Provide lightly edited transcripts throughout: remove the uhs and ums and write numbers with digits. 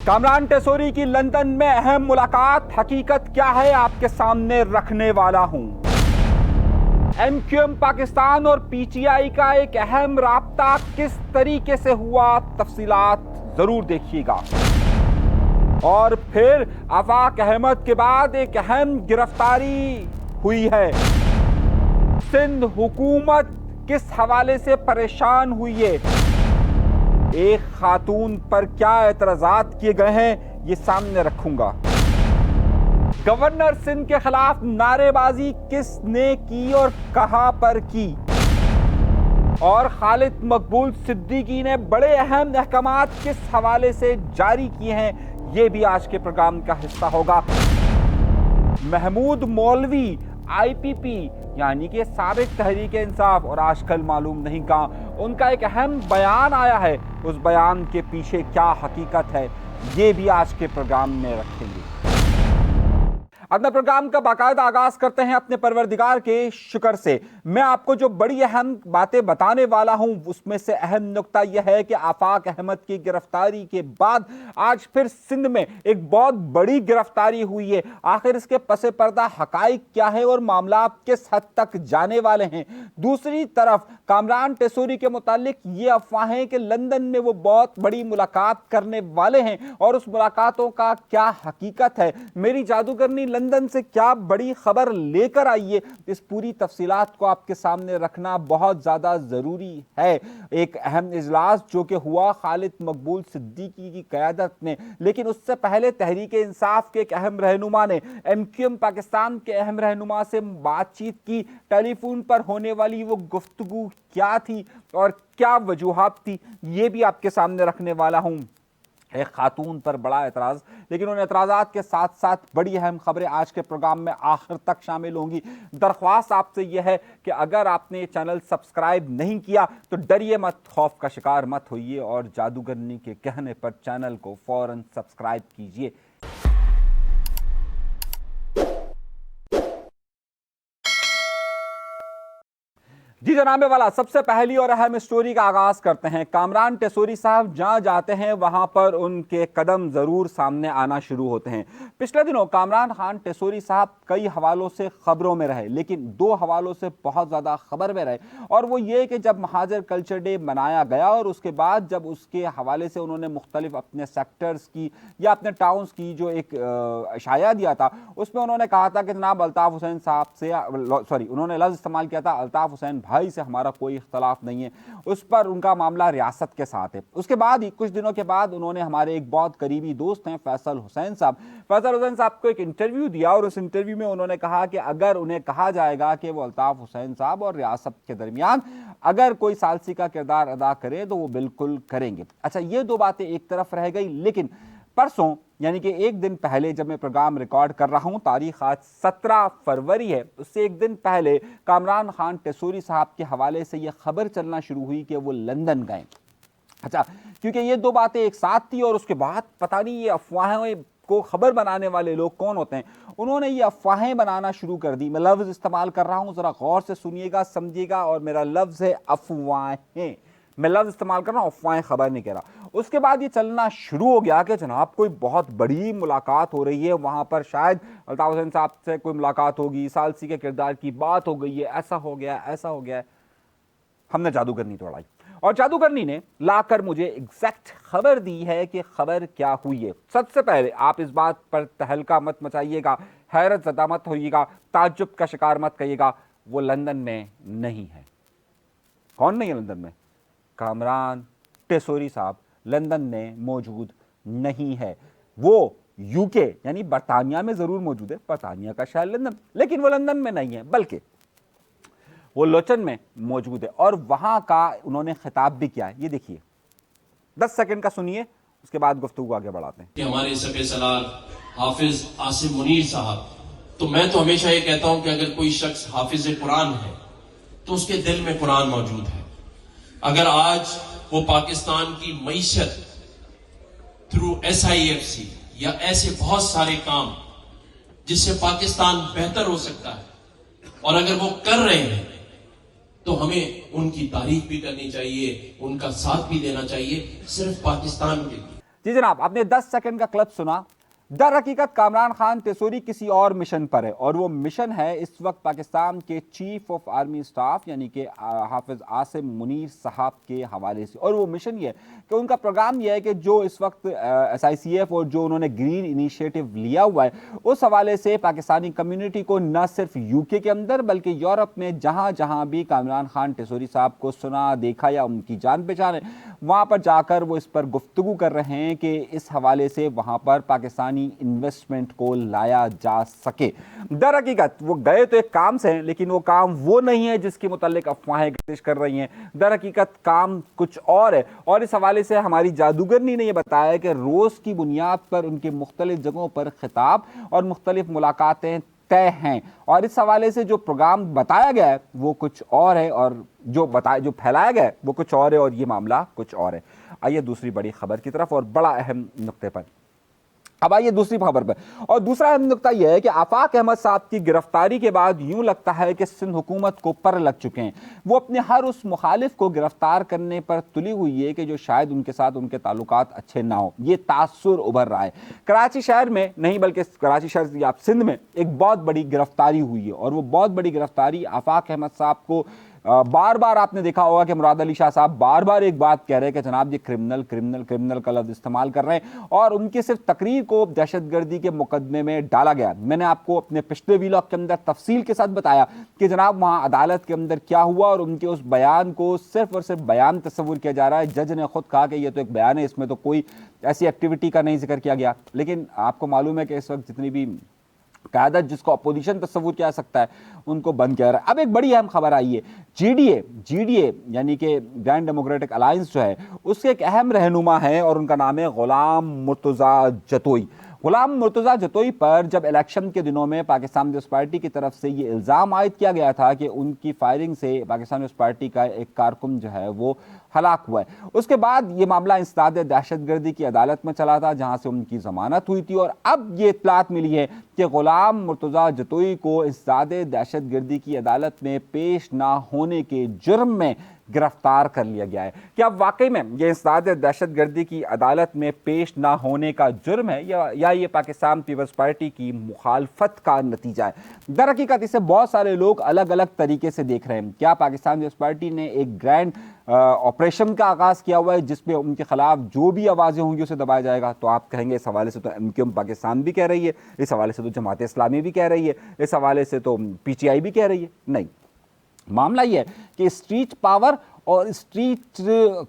कामरान टेसोरी की लंदन में अहम मुलाकात, हकीकत क्या है आपके सामने रखने वाला हूं। MQM पाकिस्तान और PTI का एक अहम राब्ता किस तरीके से हुआ, तफसीलात जरूर देखिएगा। और फिर आफाक अहमद के बाद एक अहम गिरफ्तारी हुई है। सिंध हुकूमत किस हवाले से परेशान हुई है, एक खातून पर क्या एतराजात किए गए हैं, ये सामने रखूंगा। गवर्नर सिंध के खिलाफ नारेबाजी किसने की और कहां पर की, और खालिद मकबूल सिद्दीकी ने बड़े अहम अहकामात किस हवाले से जारी किए हैं, ये भी आज के प्रोग्राम का हिस्सा होगा। महमूद मौलवी IPP यानी कि साबिक तहरीक इंसाफ, और आजकल मालूम नहीं कहां, उनका एक अहम बयान आया है। उस बयान के पीछे क्या हकीकत है, ये भी आज के प्रोग्राम में रखेंगे। अपने प्रोग्राम का बाकायदा आगाज करते हैं अपने परवरदिगार के शुक्र से। मैं आपको जो बड़ी अहम बातें बताने वाला हूं, उसमें से अहम नुक्ता यह है कि आफाक अहमद की गिरफ्तारी के बाद आज फिर सिंध में एक बहुत बड़ी गिरफ्तारी हुई है। आखिर इसके पसे पर्दा हकाइक क्या है और मामला किस हद तक जाने वाले हैं। दूसरी तरफ कामरान टेसोरी के मुतालिक ये अफवाहें कि लंदन में वो बहुत बड़ी मुलाकात करने वाले हैं, और उस मुलाकातों का क्या हकीकत है, मेरी जादूगरनी लंदन से क्या बड़ी खबर लेकर आई है, इस पूरी तफसीलात को आपके सामने रखना बहुत ज्यादा जरूरी है। एक अहम इजलास जो कि हुआ खालिद मकबूल सिद्दीकी की क़यादत में, लेकिन उससे पहले तहरीक इंसाफ के एक अहम रहनुमा ने MQM पाकिस्तान के अहम रहनुमा से बातचीत की। टेलीफोन पर होने वाली वो गुफ्तगू क्या थी और क्या वजूहात थी, ये भी आपके सामने रखने वाला हूं। एक खातून पर बड़ा एतराज़, लेकिन उन एतराज़ात के साथ साथ बड़ी अहम खबरें आज के प्रोग्राम में आखिर तक शामिल होंगी। दरख्वास्त आपसे यह है कि अगर आपने ये चैनल सब्सक्राइब नहीं किया तो डरिए मत, खौफ का शिकार मत होइए, और जादूगरनी के कहने पर चैनल को फौरन सब्सक्राइब कीजिए। जी जनाबे वाला, सबसे पहली और अहम स्टोरी का आगाज करते हैं। कामरान टेसोरी साहब जहां जाते हैं वहां पर उनके कदम जरूर सामने आना शुरू होते हैं। पिछले दिनों कामरान खान टेसोरी साहब कई हवालों से खबरों में रहे, लेकिन दो हवालों से बहुत ज्यादा खबर में रहे, और वो ये कि जब महाजर कल्चर डे मनाया गया और उसके बाद जब उसके हवाले से उन्होंने मुख्तलिफ अपने सेक्टर्स की या अपने टाउन्स की जो एक इशाया दिया था, उसमें उन्होंने कहा था कि जनाब अल्ताफ हुसैन साहब से, उन्होंने लफ्ज़ इस्तेमाल किया था अल्ताफ हुसैन भाई से हमारा कोई इख्तलाफ नहीं है, उस पर उनका मामला रियासत के साथ है। उसके बाद ही कुछ दिनों के बाद उन्होंने हमारे एक बहुत करीबी दोस्त हैं फैसल हुसैन साहब को एक इंटरव्यू दिया, और उस इंटरव्यू में उन्होंने कहा कि अगर उन्हें कहा जाएगा कि वो अल्ताफ हुसैन साहब और रियासत के दरमियान अगर कोई सालसी का किरदार अदा करे तो वो बिल्कुल करेंगे। अच्छा, ये दो बातें एक तरफ रह गई, लेकिन परसों यानी कि एक दिन पहले जब मैं प्रोग्राम रिकॉर्ड कर रहा हूं, तारीख आज 17 फरवरी है, उससे एक दिन पहले कामरान खान टेसोरी साहब के हवाले से यह खबर चलना शुरू हुई कि वो लंदन गए। अच्छा, क्योंकि ये दो बातें एक साथ थी, और उसके बाद पता नहीं ये अफवाहें को खबर बनाने वाले लोग कौन होते हैं, उन्होंने ये अफवाहें बनाना शुरू कर दी। मैं लफ्ज़ इस्तेमाल कर रहा हूं, ज़रा गौर से सुनिएगा, समझिएगा, और मेरा लफ्ज़ है अफवाहें। मैं लफ्ज़ इस्तेमाल कर रहा हूँ, अफवाहें खबर नहीं कह रहा। उसके बाद ये चलना शुरू हो गया कि जनाब कोई बहुत बड़ी मुलाकात हो रही है, वहाँ पर शायद अल्ताफ हुसैन साहब से कोई मुलाकात होगी, सालसी के किरदार की बात हो गई है, ऐसा हो गया, ऐसा हो गया। हमने जादूगरनी तोड़ाई, और जादूगरनी ने लाकर मुझे एग्जैक्ट खबर दी है कि खबर क्या हुई है। सबसे पहले आप इस बात पर तहलका मत मचाइएगा, हैरत ज़दा मत होइएगा, ताज्जुब का शिकार मत करिएगा, वो लंदन में नहीं है। कौन नहीं है लंदन में? कामरान टेसोरी साहब लंदन में मौजूद नहीं है। वो UK यानी बरतानिया में जरूर मौजूद है, बरतानिया का शहर लंदन, लेकिन वो लंदन में नहीं है, बल्कि वो लोचन में मौजूद है, और वहां का उन्होंने खिताब भी किया है। ये देखिए, 10 सेकंड का सुनिए, उसके बाद गुफ्तगू आगे बढ़ाते हैं। हमारे सफ़े सलार हाफिज आसिम मुनीर साहब, तो मैं तो हमेशा ये कहता हूं कि अगर कोई शख्स हाफिज कुरान है तो उसके दिल में कुरान मौजूद है। अगर आज वो पाकिस्तान की मईशत थ्रू SIFC या ऐसे बहुत सारे काम जिससे पाकिस्तान बेहतर हो सकता है, और अगर वो कर रहे हैं तो हमें उनकी तारीफ भी करनी चाहिए, उनका साथ भी देना चाहिए, सिर्फ पाकिस्तान के लिए। जी जनाब, आपने 10 सेकंड का क्लिप सुना। दर हकीकत कामरान खान टेसोरी किसी और मिशन पर है, और वो मिशन है इस वक्त पाकिस्तान के चीफ ऑफ आर्मी स्टाफ यानी कि हाफिज आसिम मुनीर साहब के हवाले से। और वो मिशन ये है कि उनका प्रोग्राम ये है कि जो इस वक्त SICF और जो उन्होंने ग्रीन इनिशिएटिव लिया हुआ है, उस हवाले से पाकिस्तानी कम्युनिटी को न सिर्फ UK के अंदर बल्कि यूरोप में जहाँ जहाँ भी कामरान खान टेसोरी साहब को सुना, देखा या उनकी जान पहचान है, वहाँ पर जाकर वो इस पर गुफ्तगू कर रहे हैं कि इस हवाले से वहाँ पर पाकिस्तानी इन्वेस्टमेंट को लाया जा सके। दर हकीकत वो गए तो एक काम से हैं, लेकिन वो काम वो नहीं है जिसके मुतालिक अफवाहें गर्दिश कर रही हैं। दर हकीकत काम कुछ और है, और इस हवाले से हमारी जादूगरनी ने यह बताया कि रोज़ की बुनियाद पर उनके मुख्तलिफ जगहों पर खिताब और मुख्तलिफ मुलाकातें तय हैं, और इस हवाले से जो प्रोग्राम बताया गया है वो कुछ और है, और जो फैलाया गया है वो कुछ और है, और ये मामला कुछ और है। आइए दूसरी बड़ी खबर की तरफ और बड़ा अहम नुक्ते पर। अब आइए दूसरी खबर पर, और दूसरा अहम नुक्ता यह है कि आफाक अहमद साहब की गिरफ्तारी के बाद यूं लगता है कि सिंध हुकूमत को पर लग चुके हैं। वो अपने हर उस मुखालिफ को गिरफ्तार करने पर तुली हुई है कि जो शायद उनके साथ उनके ताल्लुकात अच्छे ना हो। ये तासुर उभर रहा है। कराची शहर में नहीं बल्कि कराची शहर या सिंध में एक बहुत बड़ी गिरफ्तारी हुई है, और वो बहुत बड़ी गिरफ्तारी आफाक अहमद साहब को बार बार आपने देखा होगा कि मुराद अली शाह साहब बार बार एक बात कह रहे हैं कि जनाब ये क्रिमिनल क्रिमिनल क्रिमिनल का लफ्ज़ इस्तेमाल कर रहे हैं, और उनकी सिर्फ तकरीर को दहशतगर्दी के मुकदमे में डाला गया। मैंने आपको अपने पिछले वीलॉग के अंदर तफसील के साथ बताया कि जनाब वहाँ अदालत के अंदर क्या हुआ, और उनके उस बयान को सिर्फ और सिर्फ बयान तस्वुर किया जा रहा है। जज ने खुद कहा कि ये तो एक बयान है, इसमें तो कोई ऐसी एक्टिविटी का नहीं जिक्र किया गया। लेकिन आपको मालूम है कि इस वक्त जितनी भी क़यादत जिसको अपोजिशन तस्वुर किया सकता है उनको बंद किया रहा है। अब एक बड़ी अहम खबर आई है, GDA यानी कि ग्रैंड डेमोक्रेटिक अलायंस जो है उसके एक अहम रहनुमा है, और उनका नाम है गुलाम मुर्तज़ा जतोई। गुलाम मुर्तज़ा जतोई पर जब इलेक्शन के दिनों में पाकिस्तान पीपल्स पार्टी की तरफ से ये इल्ज़ाम आयद किया गया था कि उनकी फायरिंग से पाकिस्तान पीपल्स पार्टी का एक कारकुन जो है वो हलाक हुआ है, उसके बाद ये मामला इंसदाद दहशतगर्दी की अदालत में चला था, जहां से उनकी जमानत हुई थी। और अब ये इत्तलात मिली है कि गुलाम मुर्तज़ा जतोई को इंसदाद दहशतगर्दी की अदालत में पेश ना होने के जुर्म में गिरफ्तार कर लिया गया है। क्या वाकई में ये इंसदाद दहशतगर्दी की अदालत में पेश ना होने का जुर्म है, या ये पाकिस्तान पीपल्स पार्टी की मुखालफत का नतीजा है? दर हकीकत इसे बहुत सारे लोग अलग अलग तरीके से देख रहे हैं। क्या पाकिस्तान पीपल्स पार्टी ने एक ग्रैंड ऑपरेशन का आगाज़ किया हुआ है जिसमें उनके खिलाफ जो भी आवाज़ें होंगी उसे दबाया जाएगा? तो आप कहेंगे इस हवाले से तो MQM पाकिस्तान भी कह रही है, इस हवाले से तो जमात इस्लामी भी कह रही है, इस हवाले से तो PTI भी कह रही है। नहीं, मामला यह है कि स्ट्रीट पावर और स्ट्रीट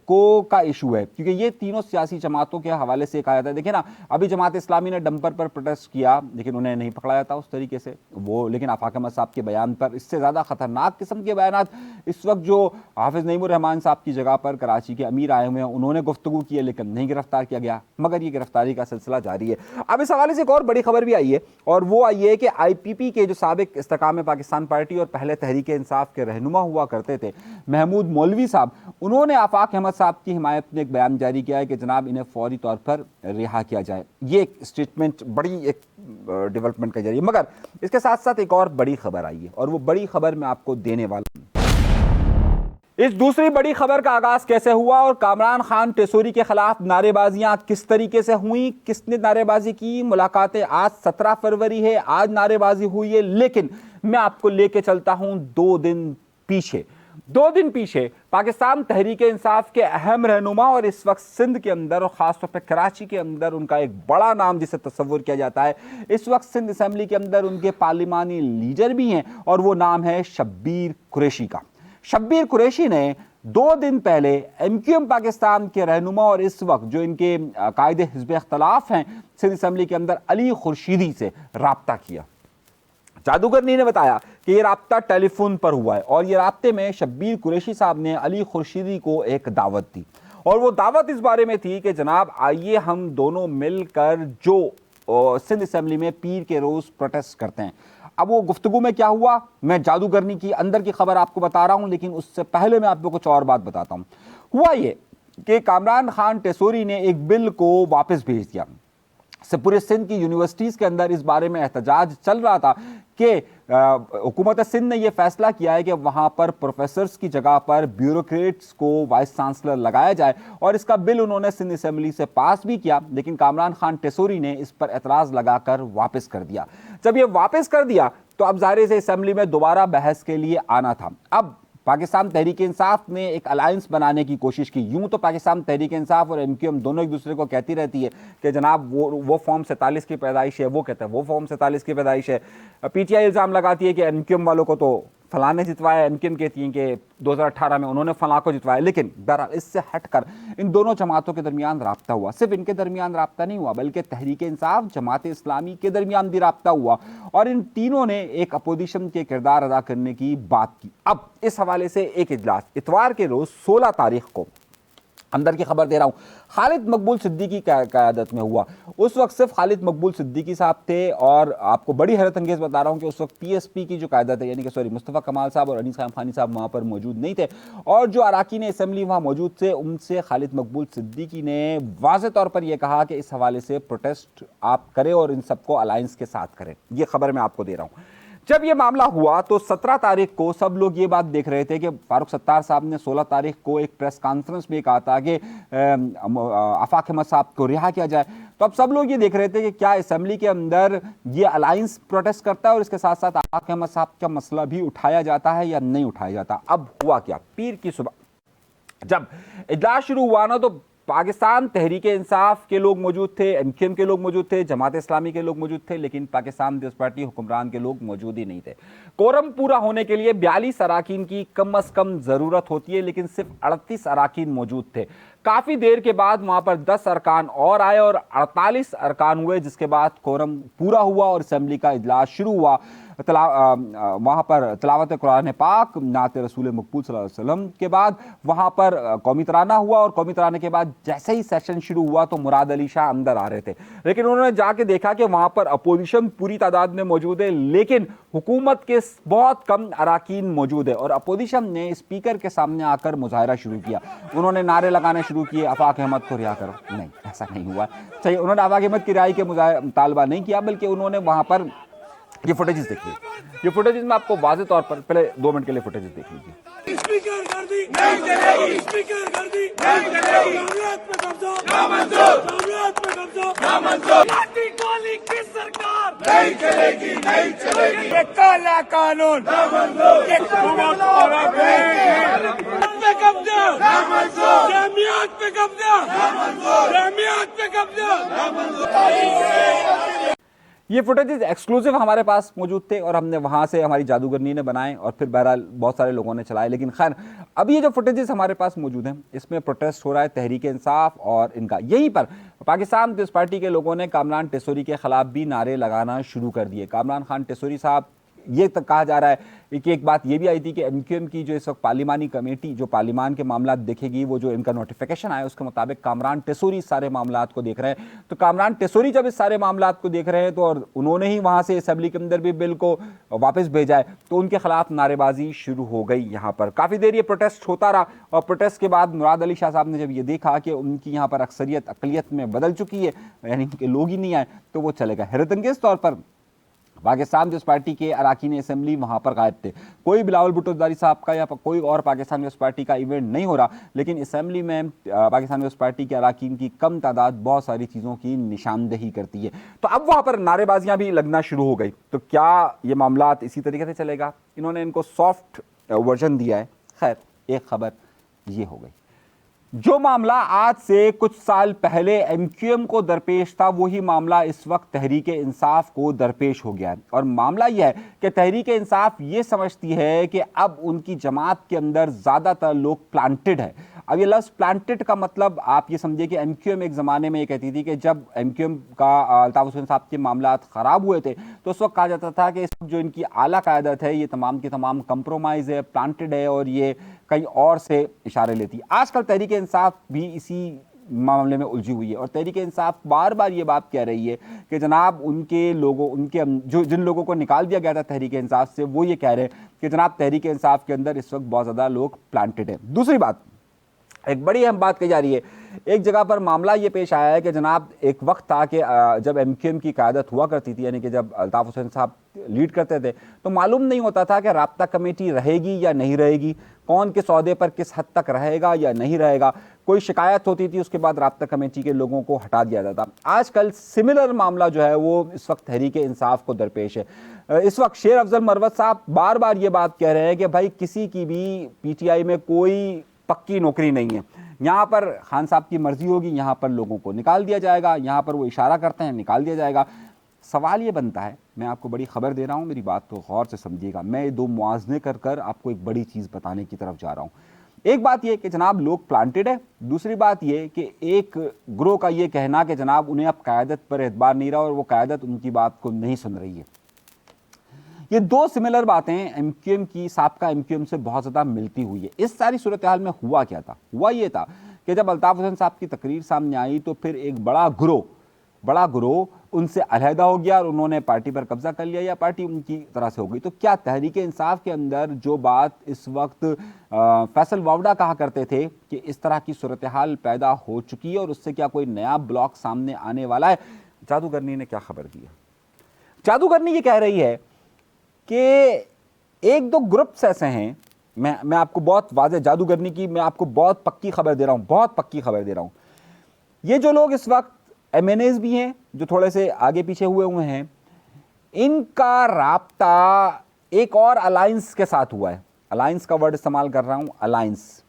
को का इशू है, क्योंकि ये तीनों सियासी जमातों के हवाले से कहा जाता है। देखिए ना, अभी जमात इस्लामी ने डंपर पर प्रोटेस्ट किया, लेकिन उन्हें नहीं पकड़ा जाता उस तरीके से वो। लेकिन आफाक अहमद साहब के बयान पर इससे ज़्यादा ख़तरनाक किस्म के बयान इस वक्त जो हाफिज़ नईमुर रहमान साहब की जगह पर कराची के अमीर आए हुए हैं, उन्होंने गुफ्तगू की है, लेकिन नहीं गिरफ्तार किया गया। मगर ये गिरफ्तारी का सिलसिला जारी है। अब इस हवाले से एक और बड़ी खबर भी आई है, और वो आई है कि IPP के जो साबिक इस्तेकाम पाकिस्तान पार्टी और पहले तहरीक इंसाफ के रहनुमा हुआ करते थे महमूद मौलवी साहब, उन्होंने आफाक अहमद साहब की हिमायत में एक बयान जारी किया है कि जनाब इन्हें फौरी तौर पर रिहा किया जाए। ये एक स्टेटमेंट बड़ी एक डेवलपमेंट का जरिए। मगर इसके साथ साथ एक और बड़ी खबर आई है, और वो बड़ी खबर मैं आपको देने वाला हूं। इस दूसरी बड़ी खबर का आगाज कैसे हुआ, और कामरान खान टेसोरी के खिलाफ नारेबाजियां किस तरीके से हुई, किसने नारेबाजी की? मुलाकातें आज 17 फरवरी है, आज नारेबाजी हुई है, लेकिन मैं आपको लेके चलता हूं 2 दिन पीछे। 2 दिन पीछे पाकिस्तान तहरीक इंसाफ के अहम रहनुमा, और इस वक्त सिंध के अंदर और ख़ासतौर पर कराची के अंदर उनका एक बड़ा नाम जिसे तस्वुर किया जाता है, इस वक्त सिंध असम्बली के अंदर उनके पार्लिमानी लीडर भी हैं, और वो नाम है शब्बीर कुरैशी का। शब्बीर कुरैशी ने 2 दिन पहले MQM पाकिस्तान के रहनुमा और इस वक्त जो इनके कायदे हिज़्ब इख्तलाफ हैं सिंध असम्बली के अंदर अली खुर्शीदी से रब्ता किया। जादूगरनी ने बताया कि ये राब्ता टेलीफोन पर हुआ है, और ये राब्ते में शब्बीर कुरैशी साहब ने अली खुर्शीदी को एक दावत दी, और वो दावत इस बारे में थी कि जनाब आइए हम दोनों मिलकर जो सिंध असम्बली में पीर के रोज़ प्रोटेस्ट करते हैं। अब वो गुफ्तगू में क्या हुआ, मैं जादूगरनी की अंदर की खबर आपको बता रहा हूं, लेकिन उससे पहले मैं आपको कुछ और बात बताता हूं। हुआ ये कि कामरान खान टेसोरी ने एक बिल को वापस भेज दिया। से पूरे सिंध की यूनिवर्सिटीज़ के अंदर इस बारे में एहतजाज चल रहा था कि हुकूमत सिंध ने यह फैसला किया है कि वहाँ पर प्रोफेसर्स की जगह पर ब्यूरोक्रेट्स को वाइस चांसलर लगाया जाए, और इसका बिल उन्होंने सिंध असेंबली से पास भी किया, लेकिन कामरान खान टेसोरी ने इस पर एतराज़ लगाकर वापस कर दिया। जब ये वापस कर दिया तो अब ज़ाहिर से असेंबली में दोबारा बहस के लिए आना था। अब पाकिस्तान तहरीक इंसाफ ने एक अलायंस बनाने की कोशिश की। यूं तो पाकिस्तान तहरीक इंसाफ और एमक्यूएम दोनों एक दूसरे को कहती रहती है कि जनाब वो फॉर्म 47 की पैदाइश है, वो कहता है वो फॉर्म 47 की पैदाइश है। पीटीआई इल्ज़ाम लगाती है कि एमक्यूएम वालों को तो फलां ने जितवाया, एमक्यूएम कहती हैं कि 2018 में उन्होंने फलां को जितवाया। लेकिन बहरहाल इससे हटकर इन दोनों जमातों के दरमियान राब्ता हुआ। सिर्फ इनके दरमियान राब्ता नहीं हुआ, बल्कि तहरीक इंसाफ, जमात इस्लामी के दरमियान भी राब्ता हुआ, और इन तीनों ने एक अपोजिशन के किरदार अदा करने की बात की। अब इस हवाले से एक इजलास इतवार के रोज़ 16 तारीख को, अंदर की खबर दे रहा हूँ, खालिद मकबूल सिद्दीकी क़यादत में हुआ। उस वक्त सिर्फ खालिद मकबूल सिद्दीकी साहब थे, और आपको बड़ी हैरत अंगेज़ बता रहा हूँ कि उस वक्त पीएसपी की जो क़यादत है, यानी कि सॉरी मुस्तफ़ा कमाल साहब और अनीस खान खानी साहब वहाँ पर मौजूद नहीं थे, और जो अराकीन असम्बली वहाँ मौजूद थे उनसे खालिद मकबूल सिद्दीकी ने वाज़ेह तौर पर यह कहा कि इस हवाले से प्रोटेस्ट आप करें और इन सबको अलायंस के साथ करें। ये खबर मैं आपको दे रहा हूँ। जब ये मामला हुआ तो 17 तारीख को सब लोग ये बात देख रहे थे कि फारूक सत्तार साहब ने 16 तारीख को एक प्रेस कॉन्फ्रेंस में कहा था कि आफाक अहमद साहब को रिहा किया जाए। तो अब सब लोग ये देख रहे थे कि क्या असेंबली के अंदर ये अलायंस प्रोटेस्ट करता है और इसके साथ साथ आफाक अहमद साहब का मसला भी उठाया जाता है या नहीं उठाया जाता। अब हुआ क्या, पीर की सुबह जब इजलास शुरू हुआ ना, तो पाकिस्तान तहरीक इंसाफ के लोग मौजूद थे, एमक्यूएम के लोग मौजूद थे, जमात इस्लामी के लोग मौजूद थे, लेकिन पाकिस्तान पीपल्स पार्टी हुक्मरान के लोग मौजूद ही नहीं थे। कोरम पूरा होने के लिए 42 अराकीन की कम अज कम ज़रूरत होती है, लेकिन सिर्फ 38 अराकीन मौजूद थे। काफ़ी देर के बाद वहाँ पर 10 अरकान और आए और 48 अरकान हुए, जिसके बाद कोरम पूरा हुआ और असेंबली का इजलास शुरू हुआ। वहाँ पर तिलावत कुरान पाक, नात रसूल मकबूल सल्लल्लाहु अलैहि वसल्लम के बाद वहाँ पर कौमी तराना हुआ, और कौमी तराने के बाद जैसे ही सेशन शुरू हुआ तो मुराद अली शाह अंदर आ रहे थे, लेकिन उन्होंने जाके देखा कि वहाँ पर अपोजिशन पूरी तादाद में मौजूद है, लेकिन हुकूमत के बहुत कम अराकीन मौजूद है, और अपोजिशन ने स्पीकर के सामने आकर मुजाहरा शुरू किया। उन्होंने नारे लगाने शुरू किए, आफाक अहमद को रिहा करो। नहीं, ऐसा नहीं हुआ। सही, उन्होंने आफाक अहमद की रिहाई के मुतालबा नहीं किया, बल्कि उन्होंने वहाँ पर ये फुटेजेस देखिए। ये फुटेजेस में आपको वाज़ेह तौर पर पहले 2 मिनट के लिए फुटेजेस देख लीजिए। स्पीकर कर दी नहीं चलेगी, स्पीकर कर दी नहीं चलेगी, कांग्रेस पे कब्जा नामंजूर, कांग्रेस पे कब्जा नामंजूर, पार्टी वाली की सरकार नहीं चलेगी, नहीं चलेगी, ये काला कानून नामंजूर, ये काला पे कब्जा नामंजूर, जमीयत पे कब्जा नामंजूर, जमीयत पे कब्जा नामंजूर। ये फुटेजेस एक्सक्लूसिव हमारे पास मौजूद थे और हमने वहाँ से हमारी जादूगरनी ने बनाए और फिर बहरहाल बहुत सारे लोगों ने चलाए। लेकिन खैर अब ये जो फुटेजेस हमारे पास मौजूद हैं, इसमें प्रोटेस्ट हो रहा है तहरीक इंसाफ और इनका। यहीं पर पाकिस्तान पीपल्स पार्टी के लोगों ने कामरान टेसोरी के खिलाफ भी नारे लगाना शुरू कर दिए। कामरान खान टेसोरी साहब, ये तक कहा जा रहा है कि एक बात ये भी आई थी कि एमक्यूएम की जो इस वक्त पार्लिमानी कमेटी जो पार्लिमान के मामला देखेगी, वो जो इनका नोटिफिकेशन आया उसके मुताबिक कामरान टेसोरी इस सारे मामला को देख रहे हैं। तो कामरान टेसोरी जब इस सारे मामला को देख रहे हैं तो और उन्होंने ही वहाँ से असेंबली के अंदर भी बिल को वापस भेजा है, तो उनके खिलाफ नारेबाजी शुरू हो गई। यहाँ पर काफ़ी देर ये प्रोटेस्ट होता रहा और प्रोटेस्ट के बाद मुराद अली शाह साहब ने जब ये देखा कि उनकी यहाँ पर अक्सरियत अकलियत में बदल चुकी है, यानी उनके लोग ही नहीं आए, तो वो चले गए। हैरतअंगेज़ तौर पर पाकिस्तान पीपल्स पार्टी के अराकीन असेंबली वहाँ पर गायब थे। कोई बिलावल भुट्टो ज़रदारी साहब का या कोई और पाकिस्तान पीपल्स पार्टी का इवेंट नहीं हो रहा, लेकिन असेंबली में पाकिस्तान पीपल्स पार्टी के अराकीन की कम तादाद बहुत सारी चीज़ों की निशानदेही करती है। तो अब वहाँ पर नारेबाजियाँ भी लगना शुरू हो गई। तो क्या ये मामला इसी तरीके से चलेगा? इन्होंने इनको सॉफ्ट वर्जन दिया है। खैर, एक खबर ये हो गई, जो मामला आज से कुछ साल पहले एमक्यूएम को दरपेश था, वही मामला इस वक्त तहरीक इंसाफ को दरपेश हो गया है। और मामला यह है कि तहरीक इंसाफ ये समझती है कि अब उनकी जमात के अंदर ज़्यादातर लोग प्लांटेड है। अब ये लफ्ज़ प्लांटेड का मतलब आप ये समझिए कि एमक्यूएम एक ज़माने में ये कहती थी कि जब एमक्यूएम का अल्ताफ़ हुसैन साहब के मामला ख़राब हुए थे तो उस वक्त कहा जाता था कि जो इनकी आला क़यादत है ये तमाम की तमाम कंप्रोमाइज़ है, प्लांटेड है और ये कहीं और से इशारे लेती। आजकल तहरीक इंसाफ भी इसी मामले में उलझी हुई है और तहरीक इंसाफ बार बार ये बात कह रही है कि जनाब उनके लोगों, उनके जो जिन लोगों को निकाल दिया गया था तहरीक इंसाफ से, वो ये कह रहे हैं कि जनाब तहरीक इंसाफ के अंदर इस वक्त बहुत ज़्यादा लोग प्लांटेड हैं। दूसरी बात, एक बड़ी अहम बात कही जा रही है। एक जगह पर मामला ये पेश आया है कि जनाब एक वक्त था कि जब MQM की क़यादत हुआ करती थी, यानी कि जब अल्ताफ़ हुसैन साहब लीड करते थे, तो मालूम नहीं होता था कि राब्ता कमेटी रहेगी या नहीं रहेगी, कौन किस ओहदे पर किस हद तक रहेगा या नहीं रहेगा। कोई शिकायत होती थी, उसके बाद राब्ता कमेटी के लोगों को हटा दिया जाता। आजकल सिमिलर मामला जो है वो इस वक्त तहरीक इंसाफ को दरपेश है। इस वक्त शेर अफजल मरवत साहब बार बार ये बात कह रहे हैं कि भाई किसी की भी PTI में कोई पक्की नौकरी नहीं है, यहाँ पर खान साहब की मर्जी होगी, यहाँ पर लोगों को निकाल दिया जाएगा, यहाँ पर वो इशारा करते हैं निकाल दिया जाएगा। सवाल ये बनता है, मैं आपको बड़ी खबर दे रहा हूँ, मेरी बात को गौर से समझिएगा, मैं ये दो मुआवजे कर कर आपको एक बड़ी चीज़ बताने की तरफ जा रहा हूँ। एक बात ये कि जनाब लोग प्लांटेड है, दूसरी बात ये कि एक ग्रोह का ये कहना कि जनाब उन्हें अब क़यादत पर एतबार नहीं रहा और वो क़यादत उनकी बात को नहीं सुन रही है। ये दो सिमिलर बातें MQM की साबका MQM से बहुत ज़्यादा मिलती हुई है। इस सारी सूरत हाल में हुआ क्या था? हुआ ये था कि जब अल्ताफ़ हुसैन साहब की तकरीर सामने आई तो फिर एक बड़ा ग्रोह उनसे अलहदा हो गया और उन्होंने पार्टी पर कब्जा कर लिया या पार्टी उनकी तरह से हो गई। तो क्या तहरीक इंसाफ के अंदर जो बात इस वक्त फैसल वावड़ा कहा करते थे कि इस तरह की सूरत हाल पैदा हो चुकी है और उससे क्या कोई नया ब्लॉक सामने आने वाला है? जादूगरनी ने क्या खबर दी है? जादूगरनी ये कह रही है कि एक दो ग्रुप्स ऐसे हैं, मैं आपको बहुत वाज़ेह जादूगरनी की मैं आपको बहुत पक्की खबर दे रहा हूँ, बहुत पक्की खबर दे रहा हूँ। ये जो लोग इस वक्त MNAs भी हैं जो थोड़े से आगे पीछे हुए हैं, इनका राब्ता एक और अलायंस के साथ हुआ है। अलायंस का वर्ड इस्तेमाल कर रहा हूँ, अलायंस,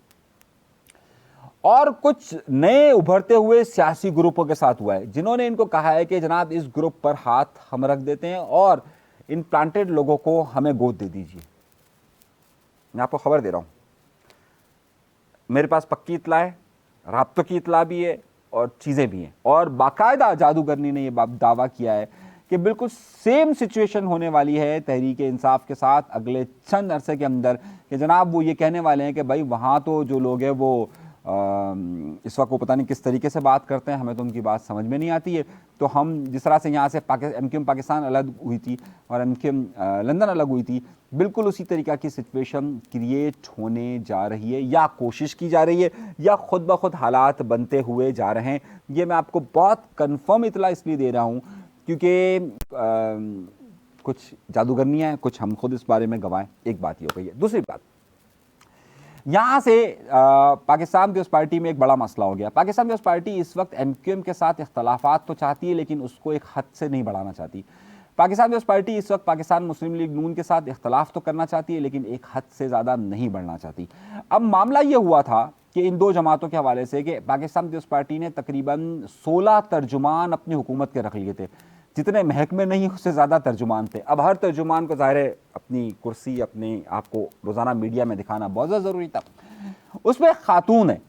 और कुछ नए उभरते हुए सियासी ग्रुपों के साथ हुआ है जिन्होंने इनको कहा है कि जनाब इस ग्रुप पर हाथ हम रख देते हैं और इन प्लांटेड लोगों को हमें गोद दे दीजिए। मैं आपको खबर दे रहा हूं, मेरे पास पक्की इतला है, राब्तों की इतला भी है और चीज़ें भी हैं, और बाकायदा जादूगरनी ने यह दावा किया है कि बिल्कुल सेम सिचुएशन होने वाली है तहरीक इंसाफ के साथ अगले चंद अरसे के अंदर कि जनाब वो ये कहने वाले हैं कि भाई वहाँ तो जो लोग हैं वो इस वक्त वो पता नहीं किस तरीके से बात करते हैं, हमें तो उनकी बात समझ में नहीं आती है। तो हम जिस तरह से यहाँ से MQM पाकिस्तान अलग हुई थी और MQM लंदन अलग हुई थी, बिल्कुल उसी तरीक़ा की सिचुएशन क्रिएट होने जा रही है या कोशिश की जा रही है या ख़ुद ब खुद हालात बनते हुए जा रहे हैं। ये मैं आपको बहुत कन्फर्म इतला इसलिए दे रहा हूँ क्योंकि कुछ जादूगरनियाँ हैं, कुछ हम खुद इस बारे में गवाएं। एक बात ये हो गई है। दूसरी बात, यहाँ से पाकिस्तान पीपल्स पार्टी में एक बड़ा मसला हो गया। पाकिस्तान पीपल्स पार्टी इस वक्त MQM के साथ इख्तलाफात तो चाहती है लेकिन उसको एक हद से नहीं बढ़ाना चाहती। पाकिस्तान पीपल्स पार्टी इस वक्त पाकिस्तान मुस्लिम लीग नून के साथ इख्तलाफ तो करना चाहती है लेकिन एक हद से ज़्यादा नहीं बढ़ना चाहती। अब मामला ये हुआ था कि इन दो जमातों के हवाले से कि पाकिस्तान पीपल्स पार्टी ने तकरीबन 16 तर्जुमान अपनी हुकूमत के रख लिए थे, जितने महकमे नहीं उससे ज़्यादा तर्जुमान थे। अब हर तर्जुमान को ज़ाहिर है अपनी कुर्सी अपने आप को रोज़ाना मीडिया में दिखाना बहुत ज़्यादा ज़रूरी था। उसमें खातून है,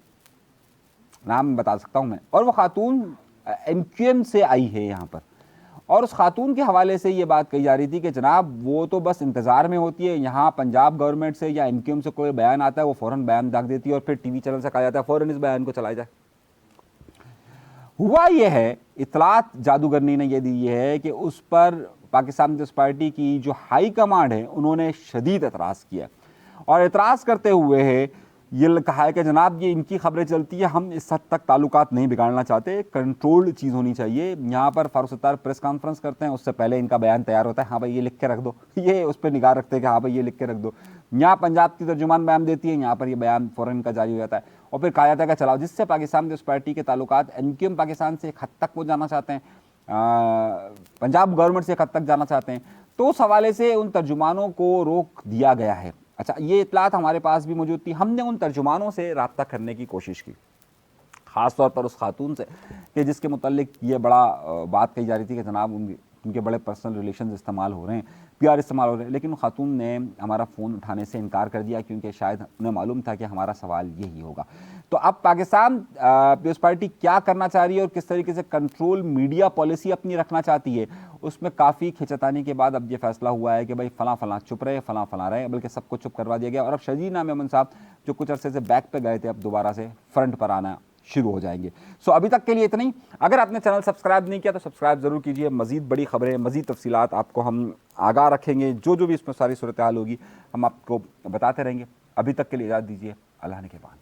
नाम बता सकता हूँ मैं, और वो खातून MQM से आई है यहाँ पर, और उस खातून के हवाले से ये बात कही जा रही थी कि जनाब वो तो बस इंतज़ार में होती है, यहाँ पंजाब गवर्नमेंट से या MQM से कोई बयान आता है वो फ़ौरन बयान दाग देती है और फिर TV चैनल से कहा जाता है फ़ौरन इस बयान को चलाया जाए। हुआ ये है, इतलात जादूगरनी ने यह दी है कि उस पर पाकिस्तान पीपल्स पार्टी की जो हाई कमांड है उन्होंने शदीद एतराज़ किया और एतराज़ करते हुए है ये कहा है कि जनाब ये इनकी खबरें चलती है, हम इस हद तक ताल्लुकात नहीं बिगाड़ना चाहते, कंट्रोल्ड चीज़ होनी चाहिए। यहाँ पर फारूक सत्तार प्रेस कॉन्फ्रेंस करते हैं, उससे पहले इनका बयान तैयार होता है, हाँ भाई ये लिख के रख दो, ये उस पर निगाह रखते हैं कि हाँ भाई ये लिख के रख दो। यहाँ पंजाब की तर्जुमान बयान देती है, यहाँ पर ये बयान फ़ौरन का जारी हो जाता है और फिर कहा जाता है कि चलाओ, जिससे पाकिस्तान पीपल्स पार्टी के ताल्लुकात MQM पाकिस्तान से एक हद तक वो जाना चाहते हैं, पंजाब गवर्नमेंट से एक हद तक जाना चाहते हैं। तो उस हवाले से उन तर्जुमानों को रोक दिया गया है। अच्छा, ये इतलात हमारे पास भी मौजूद थी, हमने उन तर्जुमानों से रब्ता करने की कोशिश की, ख़ास तौर पर उस खातून से कि जिसके मुतल्लिक ये बड़ा बात कही जा रही थी कि जनाब उनके बड़े पर्सनल रिलेशंस इस्तेमाल हो रहे हैं, PR इस्तेमाल हो रहे हैं, लेकिन खातून ने हमारा फ़ोन उठाने से इनकार कर दिया क्योंकि शायद उन्हें मालूम था कि हमारा सवाल यही होगा। तो अब पाकिस्तान पीपल्स पार्टी क्या करना चाह रही है और किस तरीके से कंट्रोल मीडिया पॉलिसी अपनी रखना चाहती है, उसमें काफ़ी खिंचतानी के बाद अब ये फैसला हुआ है कि भाई फ़लाँ चुप रहे, फ़लाँ रहे, बल्कि सबको चुप करवा दिया गया। और अब शजीना मेमन साहब जो कुछ अरसे से बैक पे गए थे अब दोबारा से फ्रंट पर आना शुरू हो जाएंगे। सो अभी तक के लिए इतना ही। अगर आपने चैनल सब्सक्राइब नहीं किया तो सब्सक्राइब ज़रूर कीजिए। मज़ीद बड़ी खबरें, मज़ीद तफसीलात आपको हम आगाह रखेंगे, जो भी इसमें सारी सूरत हाल होगी हम आपको बताते रहेंगे। अभी तक के लिए इजाज़त दीजिए, अल्लाह ने के बाद।